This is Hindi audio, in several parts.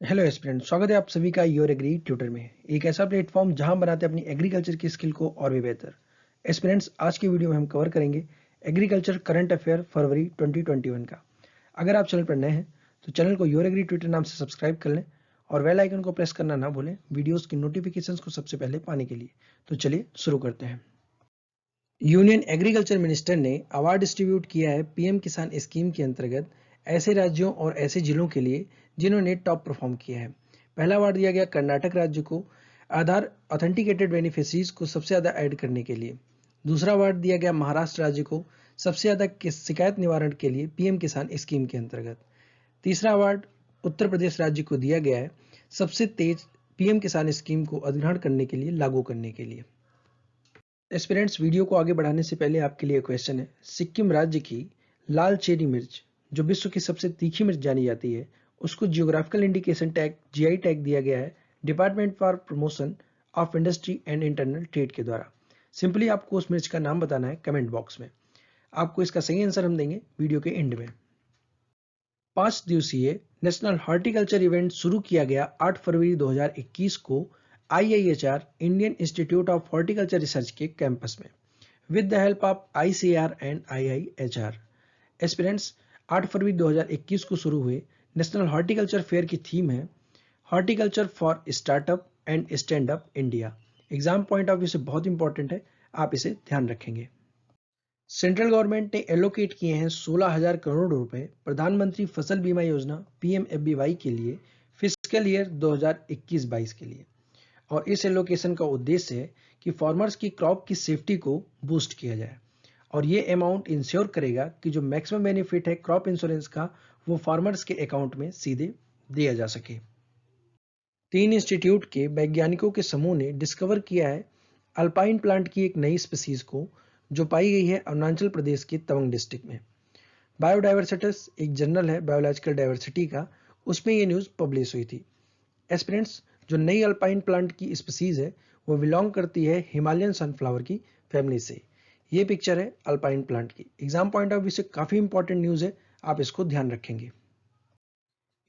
हेलो एस्पिरेंट, स्वागत है आप सभी का योर एग्री ट्यूटर में। एक ऐसा प्लेटफॉर्म जहां बनाते हैं अपनी एग्रीकल्चर की स्किल को और भी बेहतर। एस्पिरेंट्स, आज की वीडियो में हम कवर करेंगे एग्रीकल्चर करंट अफेयर फरवरी 2021 का। अगर आप चैनल पर नए हैं तो चैनल को योर एग्री ट्यूटर नाम से सब्सक्राइब कर लें और बेल आइकन को प्रेस करना ना भूलें वीडियोज़ की नोटिफिकेशन को सबसे पहले पाने के लिए। तो चलिए शुरू करते हैं। यूनियन एग्रीकल्चर मिनिस्टर ने अवार्ड डिस्ट्रीब्यूट किया है पीएम किसान स्कीम के अंतर्गत ऐसे राज्यों और ऐसे जिलों के लिए जिन्होंने टॉप परफॉर्म किया है। पहला अवार्ड दिया गया कर्नाटक राज्य को आधार ऑथेंटिकेटेड बेनिफिशरीज को सबसे ज़्यादा ऐड करने के लिए। दूसरा अवार्ड दिया गया महाराष्ट्र राज्य को सबसे ज़्यादा शिकायत निवारण के लिए पीएम किसान स्कीम के अंतर्गत। तीसरा अवार्ड उत्तर प्रदेश राज्य को दिया गया है सबसे तेज पीएम किसान स्कीम को अधिग्रहण करने के लिए लागू करने के लिए। एस्पिरेंट्स, वीडियो को आगे बढ़ाने से पहले आपके लिए क्वेश्चन है। सिक्किम राज्य की लाल चेरी मिर्च, जो विश्व की सबसे तीखी मिर्च जानी जाती है, उसको geographical indication tag GI tag दिया गया है department for promotion of industry and internal trade के द्वारा। सिंपली आपको उस मिर्च का नाम बताना है कमेंट बॉक्स में। आपको इसका सही आंसर हम देंगे वीडियो के एंड में। 5 दिवसीय नेशनल हॉर्टिकल्चर इवेंट शुरू किया गया 8 फरवरी 2021 को IIHR Indian institute of horticulture research के कैंपस में with the help of ICAR and IIHR। Aspirants, 8 फरवरी 2021 को शुरू हुए नेशनल हॉर्टिकल्चर फेयर की थीम है horticulture for startup and stand up India. Exam point of view से बहुत इंपॉर्टेंट है, आप इसे ध्यान रखेंगे। सेंट्रल गवर्नमेंट ने एलोकेट किए हैं 16,000 करोड़ रुपए प्रधानमंत्री फसल बीमा योजना PMFBY के लिए फिस्कल ईयर 2021-22 के लिए। और इस एलोकेशन का उद्देश्य है कि फार्मर्स की क्रॉप की सेफ्टी को बूस्ट किया जाए और ये अमाउंट इंश्योर करेगा कि जो मैक्सिमम बेनिफिट है क्रॉप इंश्योरेंस का वो फार्मर्स के अकाउंट में सीधे दिया जा सके। 3 इंस्टीट्यूट के वैज्ञानिकों के समूह ने डिस्कवर किया है अल्पाइन प्लांट की एक नई स्पीसीज को जो पाई गई है अरुणाचल प्रदेश के तवांग डिस्ट्रिक्ट में। बायोडाइवर्सिटीज एक जर्नल है बायोलॉजिकल डाइवर्सिटी का, उसमें ये न्यूज़ पब्लिश हुई थी। एस्पिरेंट्स, जो नई अल्पाइन प्लांट की स्पीसीज है वो बिलोंग करती है हिमालयन सनफ्लावर की फैमिली से। ये पिक्चर है अल्पाइन प्लांट की। एग्जाम पॉइंट ऑफ व्यू से काफ़ी इंपॉर्टेंट न्यूज़ है, आप इसको ध्यान रखेंगे।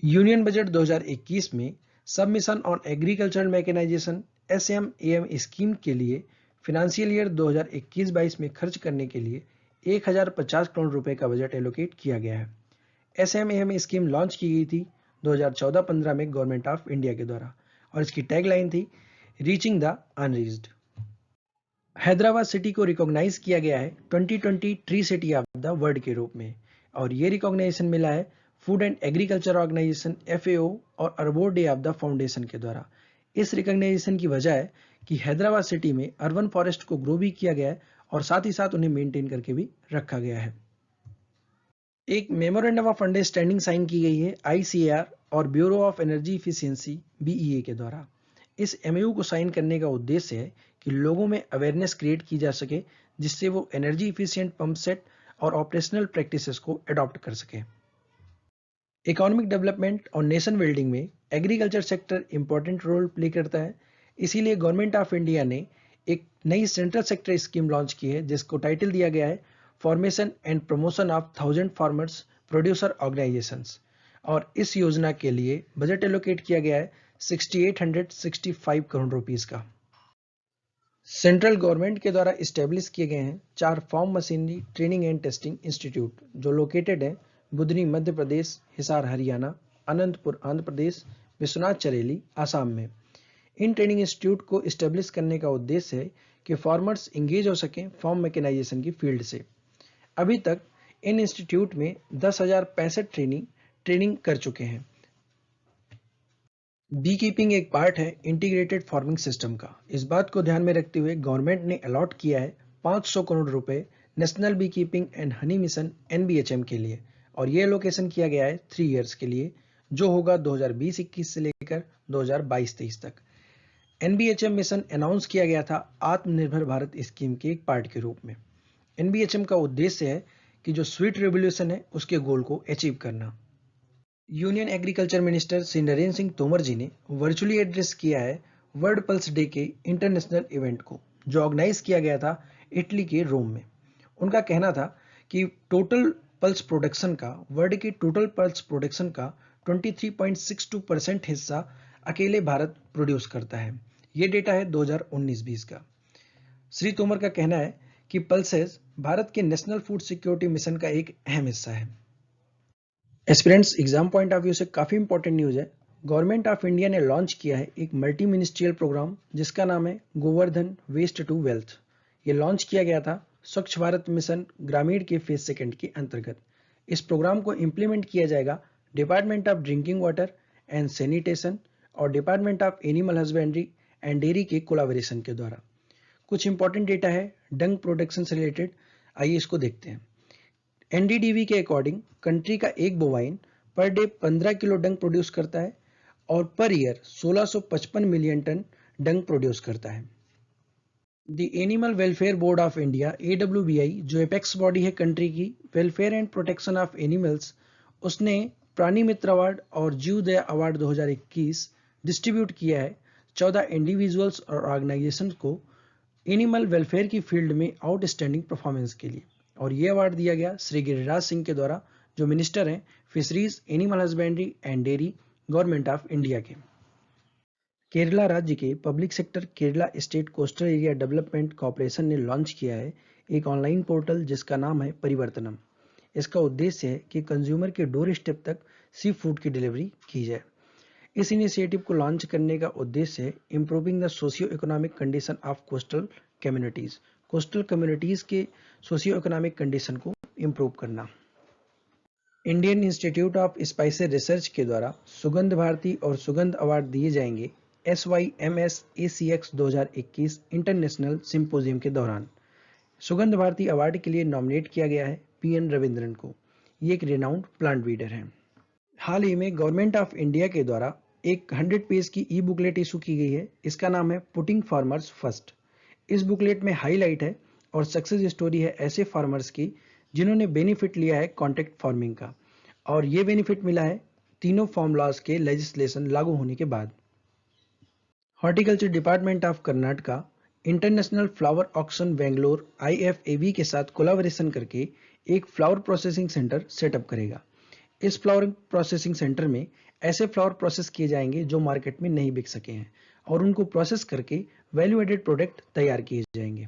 यूनियन बजट 2021 में sub mission on agricultural mechanisation SMAM scheme के लिए फिनेंशियल ईयर 2021-22 में खर्च करने के लिए 1050 करोड़ रुपए का बजट एलोकेट किया गया है। SMAM स्कीम लॉन्च की गई थी 2014-15 में गवर्नमेंट ऑफ इंडिया के द्वारा और इसकी टैगलाइन थी reaching the unreached. Hyderabad city को रिकॉग्नाइज किया गया है 2020 tree city of the world के रूप में और ये रिकॉग्नाइजेशन मिला है food and agriculture organisation FAO और Arbor Day of the foundation के द्वारा। इस रिकॉग्नाइजेशन की वजह है कि हैदराबाद सिटी में अर्बन फॉरेस्ट को ग्रो भी किया गया है और साथ ही साथ उन्हें मेंटेन करके भी रखा गया है। एक मेमोरेंडम ऑफ अंडरस्टैंडिंग साइन की गई है ICAR और bureau of energy efficiency BEA के द्वारा। इस MOU को साइन करने का उद्देश्य है कि लोगों में अवेयरनेस क्रिएट की जा सके जिससे वो एनर्जी इफिशिएंट पंप सेट और ऑपरेशनल प्रैक्टिसेस को अडॉप्ट कर सके। इकोनॉमिक डेवलपमेंट और नेशन बिल्डिंग में agriculture sector important role play करता है, इसीलिए गवर्नमेंट ऑफ इंडिया ने एक नई सेंट्रल सेक्टर स्कीम लॉन्च की है जिसको टाइटल दिया गया है formation and promotion of 1000 farmers producer organisations और इस योजना के लिए बजट एलोकेट किया गया है 6865 करोड़ रुपीस का। सेंट्रल गवर्नमेंट के द्वारा इस्टेब्लिश किए गए हैं 4 farm machinery training and testing institute जो लोकेटेड है बुधनी मध्य प्रदेश, हिसार हरियाणा, अनंतपुर आंध्र प्रदेश, विश्वनाथ चरेली आसाम में। इन ट्रेनिंग इंस्टीट्यूट को इस्टेब्लिश करने का उद्देश्य है कि फार्मर्स इंगेज हो सकें फार्म मैकेनाइजेशन की फील्ड से। अभी तक इन इंस्टीट्यूट में 10,065 ट्रेनिंग कर चुके हैं। बी कीपिंग एक पार्ट है इंटीग्रेटेड फार्मिंग सिस्टम का। इस बात को ध्यान में रखते हुए गवर्नमेंट ने अलॉट किया है 500 करोड़ रुपए national bee keeping and honey mission NBHM के लिए और ये एलोकेशन किया गया है 3 इयर्स के लिए जो होगा 2020-21 से लेकर 2022-23 तक। NBHM मिशन अनाउंस किया गया था आत्मनिर्भर भारत स्कीम के एक पार्ट के रूप में। NBHM का उद्देश्य है कि जो स्वीट रेवोल्यूशन है उसके गोल को अचीव करना। Union agriculture minister Shri Narendra Singh Tomar ji ने वर्चुअली एड्रेस किया है वर्ल्ड पल्स डे के इंटरनेशनल इवेंट को जो ऑर्गेनाइज किया गया था इटली के रोम में। उनका कहना था कि टोटल पल्स प्रोडक्शन का वर्ल्ड के टोटल पल्स प्रोडक्शन का 23.62% हिस्सा अकेले भारत प्रोड्यूस करता है। ये डेटा है 2019-20 का। श्री तोमर का कहना है कि पल्सेस भारत के नेशनल फूड सिक्योरिटी मिशन का एक अहम हिस्सा है। Aspirants exam point of view से काफ़ी इंपॉर्टेंट न्यूज़ है। गवर्नमेंट ऑफ इंडिया ने लॉन्च किया है एक मल्टी मिनिस्ट्रियल प्रोग्राम जिसका नाम है गोवर्धन वेस्ट टू वेल्थ। ये लॉन्च किया गया था स्वच्छ भारत मिशन ग्रामीण के फेज सेकंड के अंतर्गत। इस प्रोग्राम को इम्प्लीमेंट किया जाएगा department of drinking water and sanitation और department of animal husbandry and dairy के कोलाबोरेशन के द्वारा। कुछ इंपॉर्टेंट डेटा है डंग प्रोडक्शन से रिलेटेड, आइए इसको देखते हैं। एनडीडीबी के अकॉर्डिंग कंट्री का एक बोवाइन पर डे 15 किलो डंग प्रोड्यूस करता है और पर ईयर 1655 मिलियन टन डंग प्रोड्यूस करता है। The animal welfare board of India AWBI जो एपेक्स बॉडी है कंट्री की welfare and protection of animals, उसने प्राणी मित्र अवार्ड और जीव दया अवार्ड 2021 डिस्ट्रीब्यूट किया है 14 इंडिविजुअल्स और ऑर्गेनाइजेशन को एनिमल वेलफेयर की फील्ड में आउटस्टैंडिंग परफॉर्मेंस के लिए। और ये अवार्ड दिया गया श्री गिरिराज सिंह के द्वारा जो मिनिस्टर हैं fisheries, animal husbandry and dairy, government of India के। केरला राज्य के public sector Kerala state coastal area development corporation ने लॉन्च किया है एक ऑनलाइन पोर्टल जिसका नाम है परिवर्तनम। इसका उद्देश्य है कि कंज्यूमर के डोर स्टेप तक सी फूड की डिलीवरी की जाए। इस इनिशिएटिव को लॉन्च करने का उद्देश्य है improving the socio economic condition of coastal communities. Coastal communities के सोशियो इकोनॉमिक कंडीशन को इम्प्रूव करना। Indian institute of spices research के द्वारा सुगंध भारती और सुगंध अवार्ड दिए जाएंगे SYMS ACX 2021 इंटरनेशनल सिंपोजियम के दौरान। सुगंध भारती अवार्ड के लिए नॉमिनेट किया गया है PN रविंद्रन को। ये एक रिनाउंड प्लांट ब्रीडर हैं। हाल ही में गवर्नमेंट ऑफ इंडिया के द्वारा एक 100 पेज की ई बुकलेट इशू की गई है। इसका नाम है पुटिंग फार्मर्स फर्स्ट। इस बुकलेट में हाईलाइट है और सक्सेस स्टोरी है ऐसे फार्मर्स की जिन्होंने बेनिफिट लिया है कॉन्ट्रैक्ट फार्मिंग का, और ये बेनिफिट मिला है तीनों फार्म लॉज के लेजिस्लेशन लागू होने के बाद। Horticulture department of Karnataka international flower auction Bangalore IFAB के साथ कोलैबोरेशन करके एक फ्लावर प्रोसेसिंग सेंटर सेटअप करेगा। इस फ्लावर प्रोसेसिंग सेंटर में ऐसे फ्लावर प्रोसेस किए जाएंगे जो मार्केट में नहीं बिक सके हैं और उनको प्रोसेस करके वैल्यू एडेड प्रोडक्ट तैयार किए जाएंगे।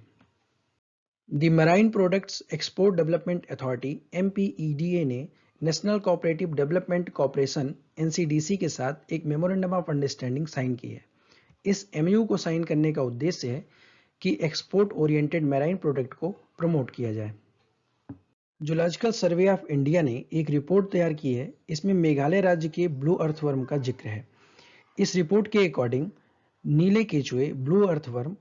The marine products export development authority MPEDA ने national cooperative development corporation NCDC के साथ एक मेमोरेंडम ऑफ अंडरस्टैंडिंग साइन की है। इस MOU को साइन करने का उद्देश्य है कि एक्सपोर्ट ओरिएंटेड मैराइन प्रोडक्ट को प्रमोट किया जाए। जूलॉजिकल सर्वे ऑफ इंडिया ने एक रिपोर्ट तैयार की है। इसमें मेघालय राज्य के ब्लू अर्थवर्म का जिक्र है। इस रिपोर्ट के अकॉर्डिंग नीले केचुए ब्लू अर्थवर्म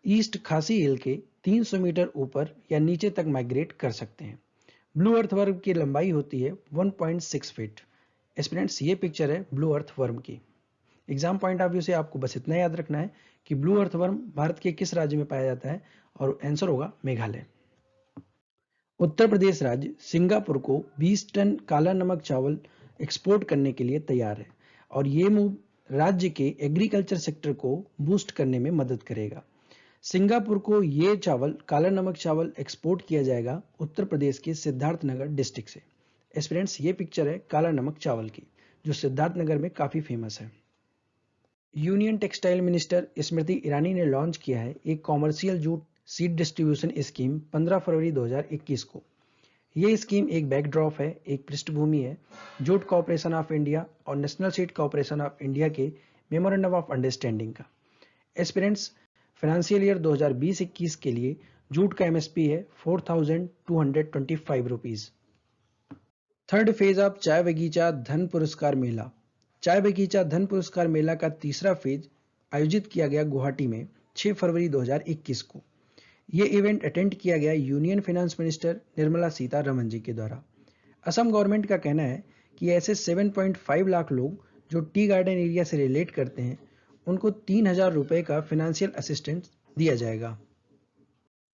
ईस्ट खासी हिल के 300 मीटर ऊपर या नीचे तक माइग्रेट कर सकते हैं। ब्लू अर्थवर्म की लंबाई होती है 1.6 फीट। एस्पिरेंट्स, ये पिक्चर है ब्लू अर्थवर्म की। एग्जाम पॉइंट ऑफ व्यू से आपको बस इतना याद रखना है कि ब्लू अर्थवर्म भारत के किस राज्य में पाया जाता है, और आंसर होगा मेघालय। उत्तर प्रदेश राज्य सिंगापुर को 20 टन काला नमक चावल एक्सपोर्ट करने के लिए तैयार है और ये मूव राज्य के एग्रीकल्चर सेक्टर को बूस्ट करने में मदद करेगा। सिंगापुर को ये चावल काला नमक चावल एक्सपोर्ट किया जाएगा उत्तर प्रदेश के सिद्धार्थनगर डिस्ट्रिक्ट से। एस्पिरेंट्स, ये पिक्चर है काला नमक चावल की जो सिद्धार्थनगर में काफी फेमस है। Union textile minister Smriti Irani ने लॉन्च किया है एक commercial jute seed distribution scheme 15 फरवरी 2021 को। ये स्कीम एक बैकड्रॉप है, एक पृष्ठभूमि है जूट कॉर्पोरेशन ऑफ इंडिया और national seed corporation of India के मेमोरेंडम ऑफ अंडरस्टैंडिंग का। एस्पिरेंट्स, फाइनेंशियल ईयर 2020-21 के लिए जूट का MSP है 4,225 रुपीज। थर्ड फेज ऑफ चाय बगीचा धन पुरस्कार मेला। चाय बगीचा धन पुरस्कार मेला का तीसरा फेज आयोजित किया गया गुवाहाटी में 6 फरवरी 2021 को। यह इवेंट अटेंड किया गया union finance minister Nirmala Sitharaman ji के द्वारा। असम गवर्नमेंट का कहना है कि ऐसे 7.5 लाख लोग जो टी गार्डन एरिया से रिलेट करते हैं उनको 3,000 रुपए का फाइनेंशियल असिस्टेंस दिया जाएगा।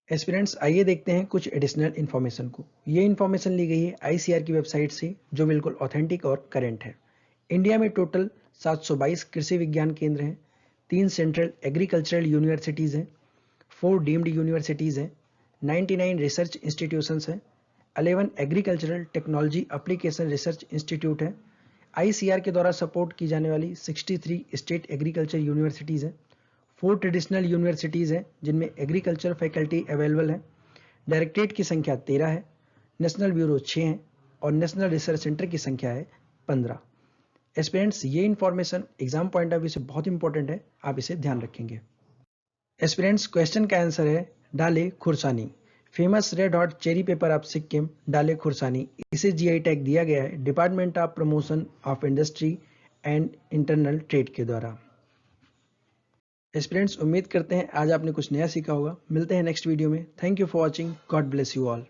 एस्पिरेंट्स, आइए देखते हैं कुछ एडिशनल इन्फॉर्मेशन को। ये इन्फॉर्मेशन ली गई है ICAR की वेबसाइट से जो बिल्कुल ऑथेंटिक और करेंट है। इंडिया में टोटल 722 कृषि विज्ञान केंद्र हैं, 3 सेंट्रल एग्रीकल्चरल यूनिवर्सिटीज़ हैं, 4 डीम्ड यूनिवर्सिटीज़ हैं, 99 रिसर्च इंस्टीट्यूशंस हैं, 11 agricultural technology application research institute हैं, ICAR के द्वारा सपोर्ट की जाने वाली 63 स्टेट एग्रीकल्चर यूनिवर्सिटीज़ हैं, 4 ट्रेडिशनल यूनिवर्सिटीज़ हैं जिनमें एग्रीकल्चर फैकल्टी अवेलेबल है। डायरेक्टरेट की संख्या 13 है, नेशनल ब्यूरो 6 हैं और नेशनल रिसर्च सेंटर की संख्या है 15। एस्पिरेंट्स, ये information exam point of view से बहुत इंपॉर्टेंट है, आप इसे ध्यान रखेंगे। एस्पिरेंट्स, क्वेश्चन का आंसर है Dalle Khursani. Famous red hot cherry pepper of Sikkim Dalle Khursani, इसे GI टैग दिया गया है department of promotion of industry and internal trade के द्वारा। एस्पिरेंट्स, उम्मीद करते हैं आज आपने कुछ नया सीखा होगा। मिलते हैं नेक्स्ट वीडियो में। Thank you for watching. God bless you all.